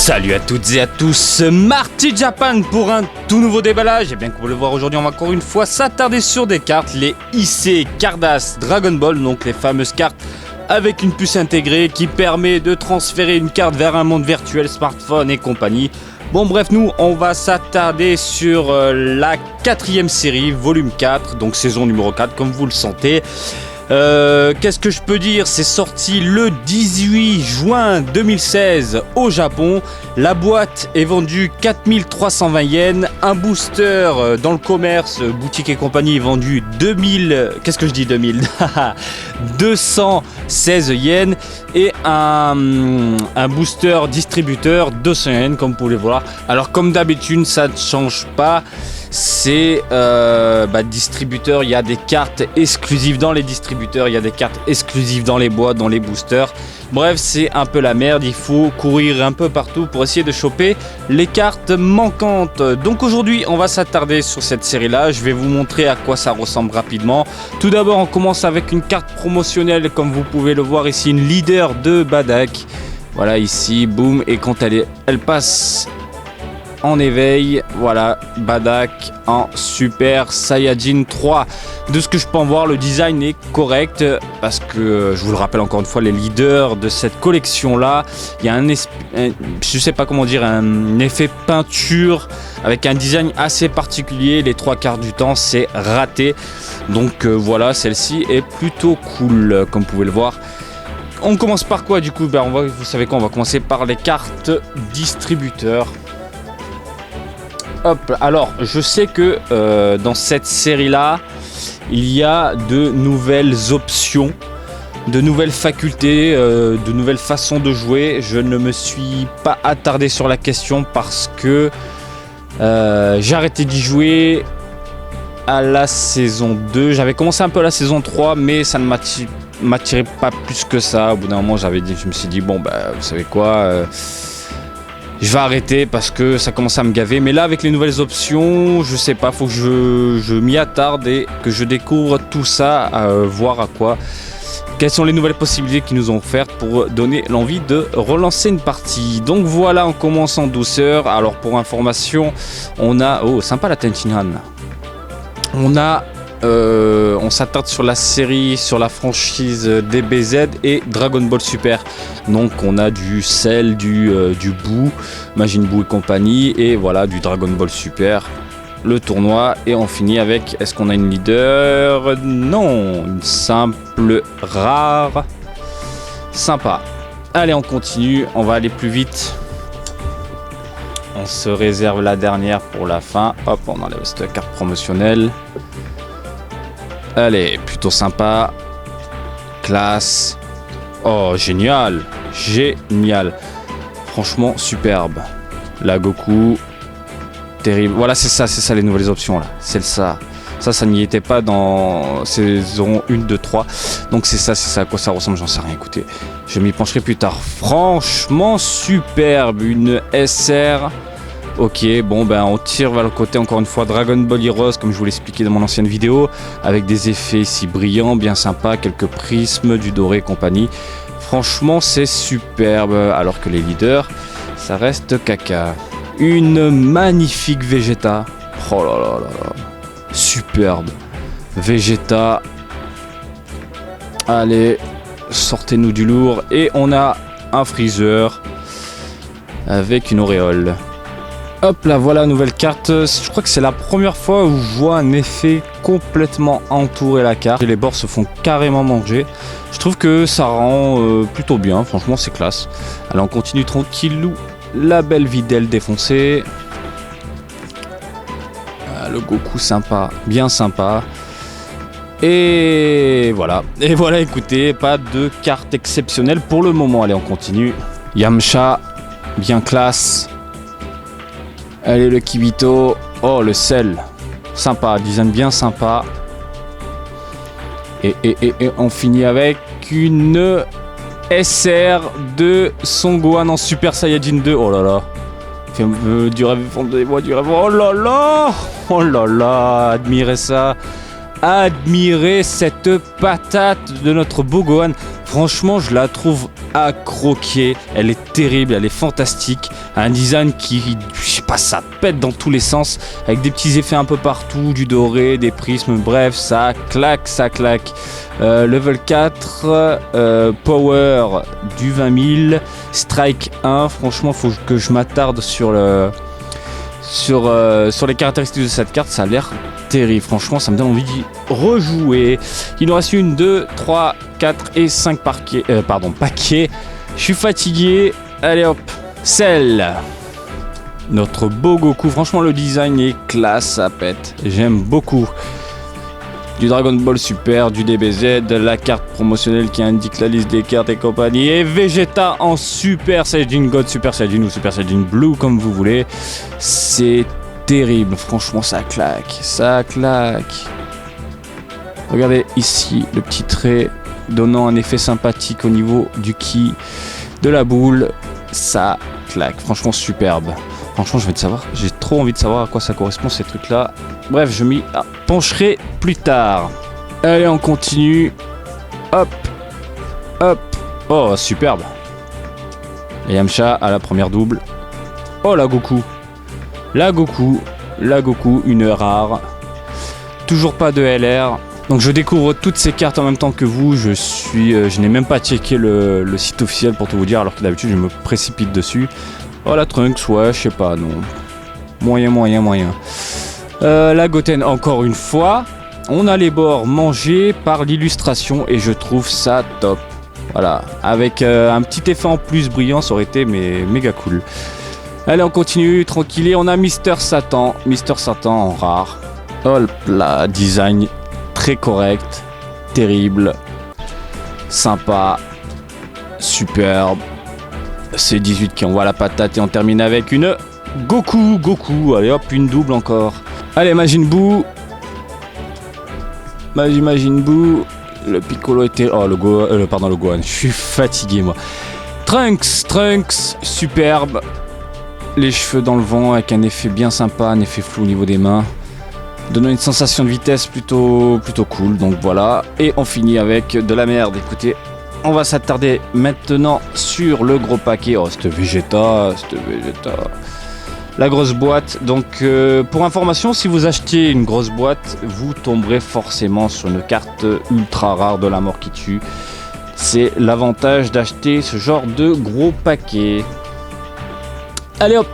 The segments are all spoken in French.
Salut à toutes et à tous, Marty Japan pour un tout nouveau déballage. Et bien que vous le voir aujourd'hui, on va encore une fois s'attarder sur des cartes, les IC Cardass Dragon Ball, donc les fameuses cartes avec une puce intégrée qui permet de transférer une carte vers un monde virtuel, smartphone et compagnie. Bon bref, nous on va s'attarder sur la 4ème série, volume 4, donc saison numéro 4 comme vous le sentez. Qu'est-ce que je peux dire? C'est sorti le 18 juin 2016 au Japon. La boîte est vendue 4320 yens. Un booster dans le commerce, boutique et compagnie, est vendu 2000. Qu'est-ce que je dis 2000 216 yens. Et un booster distributeur 200 yens, comme vous pouvez voir. Alors, comme d'habitude, ça ne change pas. C'est distributeur, il y a des cartes exclusives dans les distributeurs, il y a des cartes exclusives dans les boîtes, dans les boosters. Bref, c'est un peu la merde, il faut courir un peu partout pour essayer de choper les cartes manquantes. Donc aujourd'hui, on va s'attarder sur cette série-là, je vais vous montrer à quoi ça ressemble rapidement. Tout d'abord, on commence avec une carte promotionnelle, comme vous pouvez le voir ici, une leader de Badak. Voilà, ici, boum, et quand elle passe en éveil, voilà, Badak en Super Saiyajin 3. De ce que je peux en voir, le design est correct parce que, je vous le rappelle encore une fois, les leaders de cette collection là, il y a je sais pas comment dire, un effet peinture avec un design assez particulier. Les 3/4 du temps c'est raté, donc voilà, celle-ci est plutôt cool comme vous pouvez le voir. On commence par quoi du coup? Vous savez quoi, on va commencer par les cartes distributeurs. Hop, alors je sais que dans cette série là il y a de nouvelles options, de nouvelles facultés, de nouvelles façons de jouer. Je ne me suis pas attardé sur la question parce que j'ai arrêté d'y jouer à la saison 2. J'avais commencé un peu à la saison 3 mais ça ne m'attirait pas plus que ça. Au bout d'un moment je me suis dit bon vous savez quoi, je vais arrêter parce que ça commence à me gaver. Mais là, avec les nouvelles options, je sais pas, faut que je m'y attarde et que je découvre tout ça, voir à quoi. Quelles sont les nouvelles possibilités qu'ils nous ont offertes pour donner l'envie de relancer une partie. Donc voilà, on commence en douceur. Alors pour information, on a... Oh, sympa la Tenshinhan. On s'attarde sur la série, sur la franchise DBZ et Dragon Ball Super. Donc on a du Cell, du Buu, Majin Buu et compagnie, et voilà du Dragon Ball Super, le tournoi, et on finit avec, est-ce qu'on a une leader? Non, une simple rare. Sympa. Allez, on continue, on va aller plus vite. On se réserve la dernière pour la fin. Hop, on enlève cette carte promotionnelle. Allez, plutôt sympa. Classe. Oh, génial. Génial. Franchement, superbe. La Goku. Terrible. Voilà, c'est ça les nouvelles options là. C'est ça. Ça n'y était pas dans saison 1, 2, 3. Donc c'est ça à quoi ça ressemble, j'en sais rien. Écoutez, je m'y pencherai plus tard. Franchement, superbe. Une SR. Ok, bon on tire vers le côté, encore une fois Dragon Ball Heroes comme je vous l'expliquais dans mon ancienne vidéo, avec des effets si brillants, bien sympa, quelques prismes, du doré et compagnie. Franchement c'est superbe, alors que les leaders ça reste caca. Une magnifique Vegeta, oh là là là là, superbe Vegeta. Allez, sortez-nous du lourd, et on a un Freezer avec une auréole. Hop là, voilà, nouvelle carte. Je crois que c'est la première fois où je vois un effet complètement entourer la carte. Et les bords se font carrément manger. Je trouve que ça rend plutôt bien. Franchement, c'est classe. Allez, on continue tranquillou. La belle Videl défoncée. Le Goku sympa, bien sympa. Et voilà. Et voilà, écoutez, pas de carte exceptionnelle pour le moment. Allez, on continue. Yamcha, bien classe. Allez, le Kibito. Oh, le Cell. Sympa, design bien sympa. Et on finit avec une SR de Son Gohan en Super Saiyajin 2. Oh là là. Du rêve, du rêve. Oh là là. Oh là là. Admirez ça. admirer cette patate de notre beau Gohan. Franchement, je la trouve à croquer. Elle est terrible, elle est fantastique. Un design qui, je sais pas, ça pète dans tous les sens. Avec des petits effets un peu partout, du doré, des prismes, bref, ça claque, ça claque. Level 4, Power du 20 000, Strike 1. Franchement, faut que je m'attarde sur les caractéristiques de cette carte. Ça a l'air terrible, franchement ça me donne envie d'y rejouer. Il nous reste 1, 2, 3, 4 et 5 paquets. Je suis fatigué. Allez hop, Cell. Notre beau Goku, franchement le design est classe, ça pète. J'aime beaucoup. Du Dragon Ball Super, du DBZ, la carte promotionnelle qui indique la liste des cartes et compagnie. Et Vegeta en Super Saiyajin God, Super Saiyajin ou Super Saiyajin Blue comme vous voulez. C'est terrible, franchement ça claque, ça claque. Regardez ici le petit trait donnant un effet sympathique au niveau du ki de la boule. Ça claque, franchement superbe. Franchement j'ai trop envie de savoir à quoi ça correspond ces trucs là. Bref, je m'y pencherai plus tard. Allez, on continue. Hop, hop. Oh, superbe. Et Yamcha à la première double. Oh, la Goku. La Goku, une rare. Toujours pas de LR. Donc je découvre toutes ces cartes en même temps que vous. Je n'ai même pas checké le site officiel pour tout vous dire, alors que d'habitude je me précipite dessus. Oh, la Trunks, ouais, je sais pas, non. Moyen. La Goten, encore une fois. On a les bords mangés par l'illustration et je trouve ça top. Voilà, avec un petit effet en plus brillant, ça aurait été méga cool. Allez, on continue, tranquille. Et on a Mister Satan en rare. Hop là, design très correct, terrible, sympa, superbe. C'est 18 qui envoie la patate et on termine avec une Goku. Allez hop, une double encore. Allez, Majin Buu. Le Piccolo était... Oh, le Gohan. Je suis fatigué, moi. Trunks, superbe. Les cheveux dans le vent avec un effet bien sympa, un effet flou au niveau des mains. Donnant une sensation de vitesse plutôt cool. Donc voilà. Et on finit avec de la merde. Écoutez, on va s'attarder maintenant sur le gros paquet. Oh, c'était Vegeta. La grosse boîte. Donc pour information, si vous achetez une grosse boîte, vous tomberez forcément sur une carte ultra rare de la mort qui tue. C'est l'avantage d'acheter ce genre de gros paquet. Allez hop,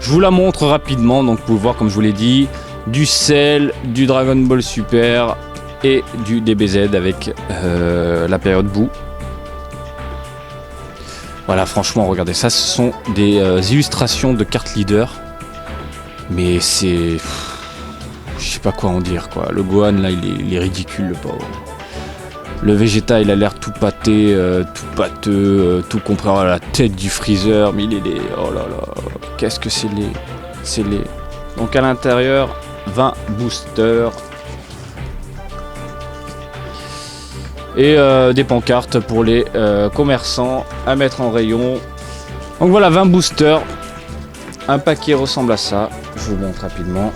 je vous la montre rapidement. Donc vous pouvez voir, comme je vous l'ai dit, du Cell, du Dragon Ball Super et du DBZ avec la période bout. Voilà, franchement, regardez, ça, ce sont des illustrations de cartes leader. Mais c'est... Je sais pas quoi en dire, quoi. Le Gohan, là, il est ridicule, le pauvre. Le Vegeta, il a l'air tout pâté, tout pâteux, tout compris à la tête du Freezer. Mais il est laid. Oh là là, qu'est-ce que c'est laid. C'est laid. Donc à l'intérieur, 20 boosters. Et des pancartes pour les commerçants à mettre en rayon. Donc voilà, 20 boosters. Un paquet ressemble à ça. Je vous montre rapidement.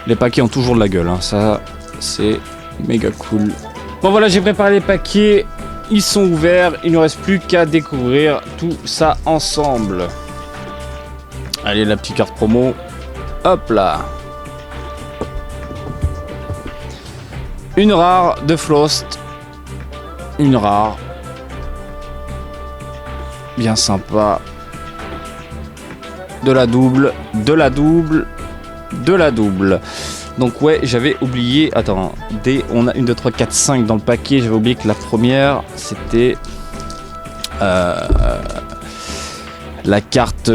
Les paquets ont toujours de la gueule, hein. Ça, c'est méga cool. Bon voilà, j'ai préparé les paquets. Ils sont ouverts. Il ne nous reste plus qu'à découvrir tout ça ensemble. Allez, la petite carte promo. Hop là. Une rare de Flost. Une rare. Bien sympa. De la double. Donc ouais, j'avais oublié... Attends, on a 1, 2, 3, 4, 5 dans le paquet. J'avais oublié que la première, c'était... la carte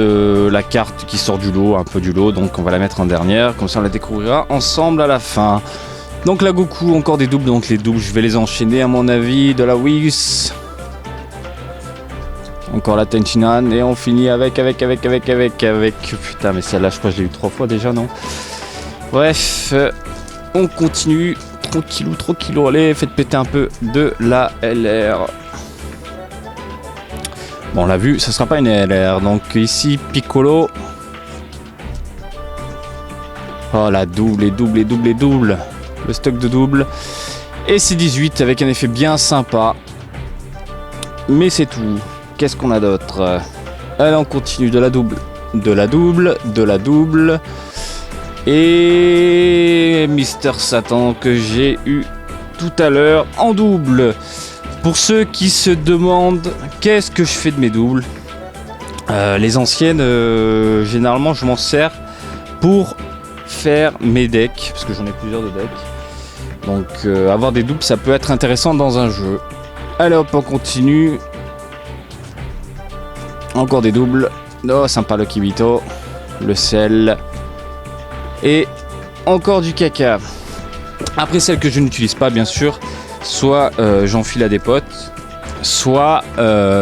qui sort du lot, un peu du lot. Donc on va la mettre en dernière. Comme ça, on la découvrira ensemble à la fin. Donc la Goku, encore des doubles, donc les doubles je vais les enchaîner à mon avis, de la Whis. Encore la Tenchinan et on finit avec. Putain mais celle-là je crois que je l'ai eu 3 fois déjà, non? Bref, on continue, tranquillou, allez, faites péter un peu de la LR. Bon on l'a vu, ce sera pas une LR, donc ici Piccolo. Oh la double et double et double et double. Le stock de double. Et c'est 18 avec un effet bien sympa. Mais c'est tout. Qu'est-ce qu'on a d'autre? Allez, on continue de la double. De la double. De la double. Et Mister Satan que j'ai eu tout à l'heure en double. Pour ceux qui se demandent qu'est-ce que je fais de mes doubles, les anciennes, généralement je m'en sers pour faire mes decks, parce que j'en ai plusieurs de decks. Donc avoir des doubles ça peut être intéressant dans un jeu. Allez hop, on continue. Encore des doubles. Oh sympa le Kibito, le sel. Et encore du caca. Après celle que je n'utilise pas bien sûr, soit j'enfile à des potes, soit je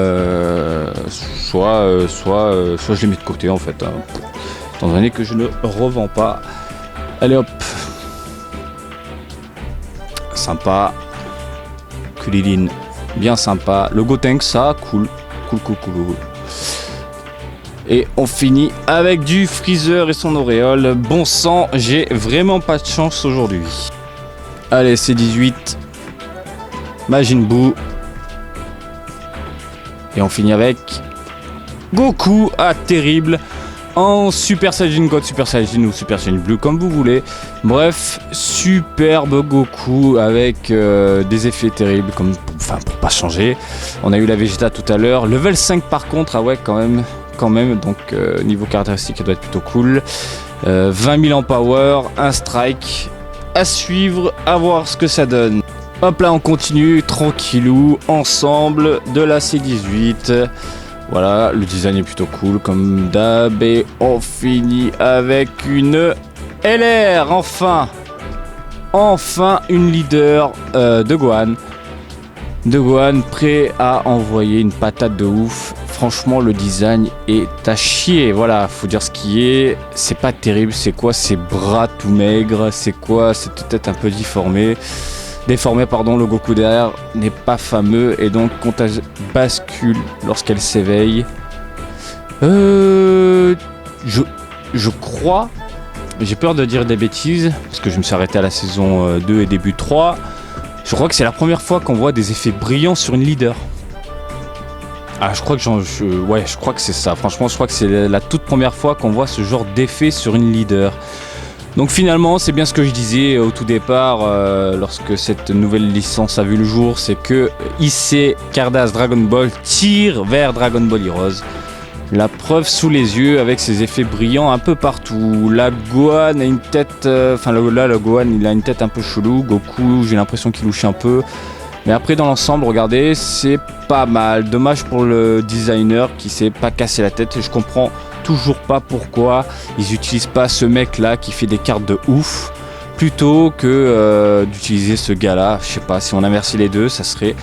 les mets de côté en fait, hein, étant donné que je ne revends pas. Allez hop, sympa, Kulilin, bien sympa, le Gotenks ça, cool. Et on finit avec du Freezer et son auréole. Bon sang, j'ai vraiment pas de chance aujourd'hui. Allez, c'est 18. Majin Buu. Et on finit avec Goku. Ah, terrible. En Super Saiyan God, Super Saiyan ou Super Saiyan Blue, comme vous voulez. Bref, superbe Goku avec des effets terribles, comme pour pas changer. On a eu la Vegeta tout à l'heure. Level 5 par contre, ah ouais, quand même. Donc niveau caractéristique ça doit être plutôt cool. 20 000 en power, un strike à suivre, à voir ce que ça donne. Hop là, on continue tranquillou ensemble de la C18. Voilà, le design est plutôt cool comme d'hab. Et on finit avec une LR, enfin une leader de Gohan. Prêt à envoyer une patate de ouf. Franchement, le design est à chier. Voilà, faut dire ce qui est. C'est pas terrible. C'est quoi ces bras tout maigres? C'est quoi cette tête un peu déformée, pardon. Le Goku derrière n'est pas fameux. Et donc, quand elle bascule lorsqu'elle s'éveille, je crois, j'ai peur de dire des bêtises, parce que je me suis arrêté à la saison 2 et début 3. Je crois que c'est la première fois qu'on voit des effets brillants sur une leader. Ah, je crois que c'est ça. Franchement, je crois que c'est la toute première fois qu'on voit ce genre d'effet sur une leader. Donc finalement, c'est bien ce que je disais au tout départ, lorsque cette nouvelle licence a vu le jour, c'est que IC Cardass Dragon Ball tire vers Dragon Ball Heroes. La preuve sous les yeux avec ses effets brillants un peu partout. La Gohan a une tête... le Gohan il a une tête un peu chelou. Goku, j'ai l'impression qu'il louche un peu. Mais après dans l'ensemble, regardez, c'est pas mal. Dommage pour le designer qui s'est pas cassé la tête. Et je comprends toujours pas pourquoi ils utilisent pas ce mec là qui fait des cartes de ouf plutôt que d'utiliser ce gars là. Je sais pas, si on inversait les deux, ça serait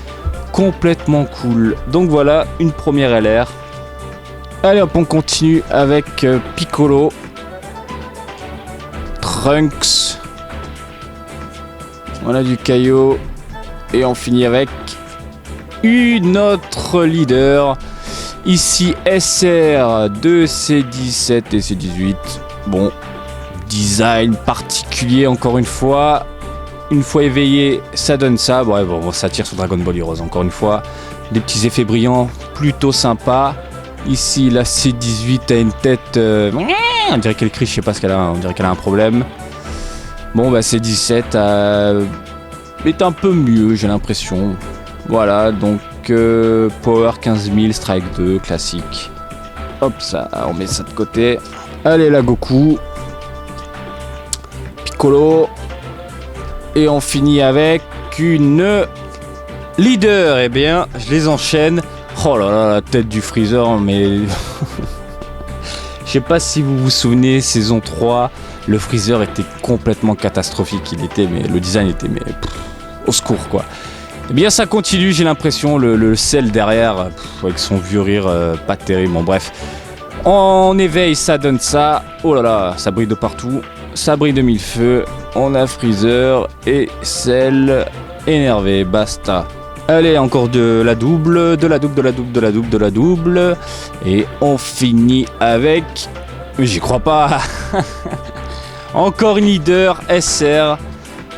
complètement cool. Donc voilà, une première LR. Allez hop, on continue avec Piccolo, Trunks, on a du Kaio et on finit avec une autre leader. Ici SR de C17 et C18. Bon, design particulier encore une fois éveillé, ça donne ça. Ouais, bon, ça tire sur Dragon Ball Heroes encore une fois. Des petits effets brillants plutôt sympas. Ici, la C18 a une tête... on dirait qu'elle crie, je sais pas ce qu'elle a, on dirait qu'elle a un problème. Bon, bah C17 est un peu mieux, j'ai l'impression. Voilà, donc Power 15 000, Strike 2, classique. Hop, ça, on met ça de côté. Allez, la Goku. Piccolo. Et on finit avec une leader. Eh bien, je les enchaîne. Oh là là, la tête du Freezer, mais... Je sais pas si vous vous souvenez, saison 3, le Freezer était complètement catastrophique. Le design était au secours, quoi. Eh bien, ça continue, j'ai l'impression. Le sel derrière, avec son vieux rire, pas terrible. Bon, bref. En éveil, ça donne ça. Oh là là, ça brille de partout. Ça brille de mille feux. On a Freezer et sel énervé. Basta. Allez, encore de la double. Et on finit avec... J'y crois pas. Encore une leader SR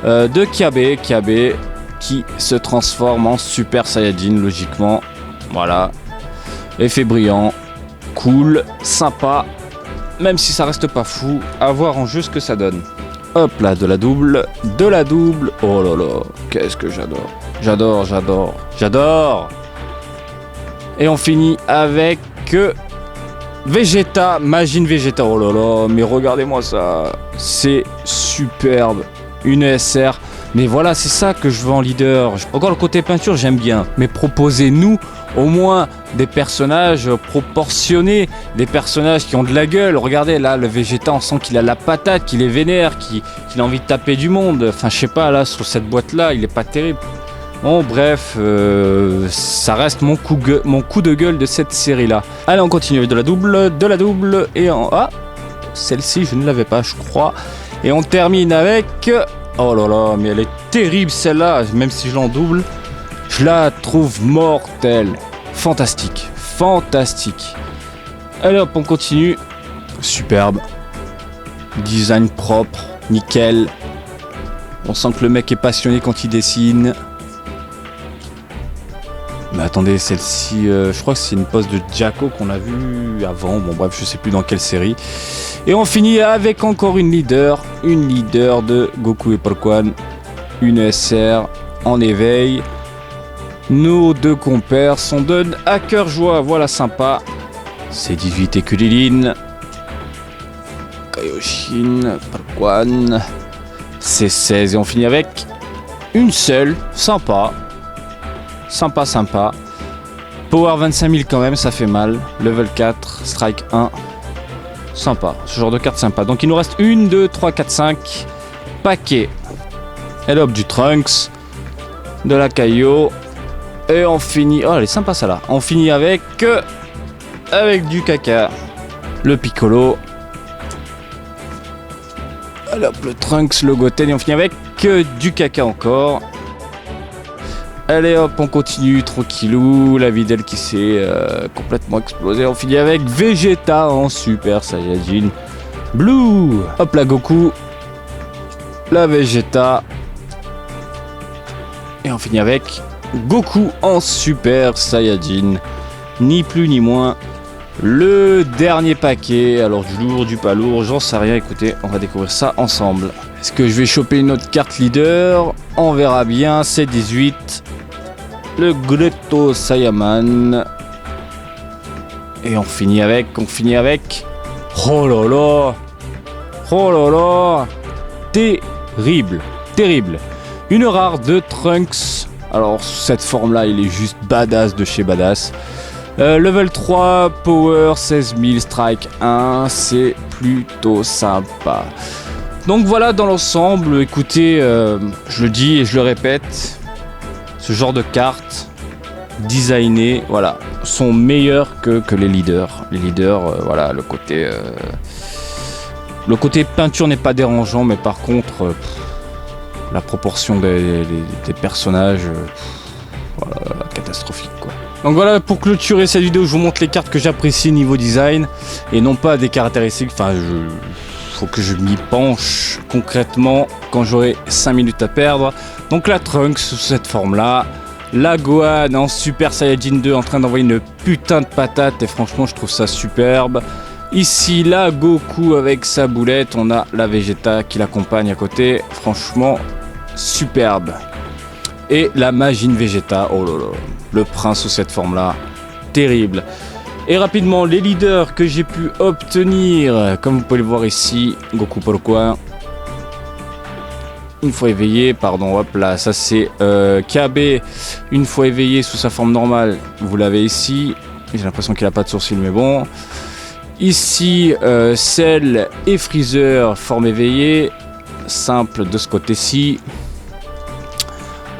de Kiabe qui se transforme en Super Saiyajin logiquement. Voilà. Effet brillant, cool, sympa. Même si ça reste pas fou, à voir en jeu ce que ça donne. Hop là, de la double. Oh là là, qu'est-ce que j'adore. J'adore. Et on finit avec Vegeta, Majin Vegeta. Oh là là, mais regardez-moi ça. C'est superbe. Une SR. Mais voilà, c'est ça que je veux en leader. Encore le côté peinture, j'aime bien. Mais proposez-nous au moins des personnages proportionnés, des personnages qui ont de la gueule. Regardez là, le Vegeta, on sent qu'il a la patate, qu'il est vénère, qu'il a envie de taper du monde. Enfin, je sais pas, là, sur cette boîte-là, il est pas terrible. Bon, bref, ça reste mon coup de gueule de cette série-là. Allez, on continue avec de la double, et Ah, celle-ci, je ne l'avais pas, je crois. Et on termine avec... Oh là là, mais elle est terrible celle-là, même si je l'en double. Je la trouve mortelle. Fantastique. Allez hop, on continue. Superbe. Design propre, nickel. On sent que le mec est passionné quand il dessine. Mais attendez, celle-ci, je crois que c'est une pose de Jacko qu'on a vue avant. Bon bref, je sais plus dans quelle série. Et on finit avec encore une leader de Goku et Porkwan. Une SR en éveil. Nos deux compères sont de à cœur joie, voilà sympa. C'est 18 et Kulilin. Kaioshin, Porkwan. C'est 16 et on finit avec une seule, sympa. Power 25 000 quand même, ça fait mal. Level 4, Strike 1. Sympa, ce genre de carte sympa. Donc il nous reste 1, 2, 3, 4, 5 paquets. Et hop, du Trunks, de la Kaio. Et on finit... Oh, elle est sympa ça là. On finit avec du caca. Le Piccolo. Allez hop, le Trunks, le Goten. Et on finit avec du caca encore. Allez hop, on continue tranquillou. La Videl qui s'est complètement explosée. On finit avec Vegeta en Super Saiyajin Blue. Hop la Goku. La Vegeta. Et on finit avec Goku en Super Saiyajin. Ni plus ni moins. Le dernier paquet. Alors du lourd, du pas lourd, j'en sais rien. Écoutez, on va découvrir ça ensemble. Est-ce que je vais choper une autre carte leader? On verra bien. C'est 18. Le Gretto Saiyaman. Et on finit avec... Oh là là. Terrible. Une rare de Trunks. Alors cette forme là, il est juste badass de chez badass. Level 3, Power 16 000, Strike 1. C'est plutôt sympa. Donc voilà dans l'ensemble. Écoutez, je le dis et je le répète. Ce genre de cartes designées, voilà, sont meilleures que les leaders. Les leaders, voilà, le côté peinture n'est pas dérangeant, mais par contre, la proportion des personnages, voilà, catastrophique quoi. Donc voilà, pour clôturer cette vidéo, je vous montre les cartes que j'apprécie niveau design et non pas des caractéristiques. Enfin, faut que je m'y penche concrètement quand j'aurai 5 minutes à perdre. Donc la Trunks sous cette forme là, la Gohan en Super Saiyajin 2 en train d'envoyer une putain de patate et franchement je trouve ça superbe. Ici la Goku avec sa boulette, on a la Vegeta qui l'accompagne à côté, franchement superbe. Et la Majin Vegeta, oh là là, le prince sous cette forme là, terrible. Et rapidement, les leaders que j'ai pu obtenir, comme vous pouvez le voir ici, Goku Porkwan. Une fois éveillé, pardon, hop là, ça c'est Kiabe. Une fois éveillé sous sa forme normale, vous l'avez ici. J'ai l'impression qu'il n'a pas de sourcils, mais bon. Ici, Cell et Freezer, forme éveillée. Simple de ce côté-ci.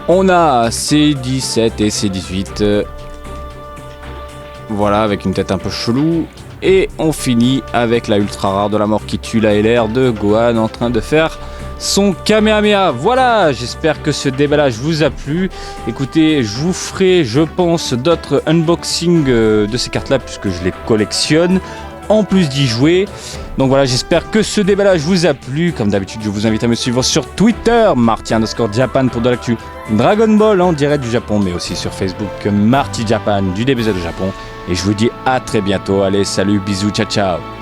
On a C17 et C18. Voilà, avec une tête un peu chelou. Et on finit avec la ultra rare de la mort qui tue la LR de Gohan en train de faire son Kamehameha. Voilà, j'espère que ce déballage vous a plu. Écoutez, je vous ferai, je pense, d'autres unboxings de ces cartes-là puisque je les collectionne. en plus d'y jouer. Donc voilà, j'espère que ce déballage vous a plu. Comme d'habitude, je vous invite à me suivre sur Twitter, Marty_Japan pour de l'actu Dragon Ball en direct du Japon, mais aussi sur Facebook, Marty Japan du DBZ de Japon. Et je vous dis à très bientôt. Allez, salut, bisous, ciao ciao.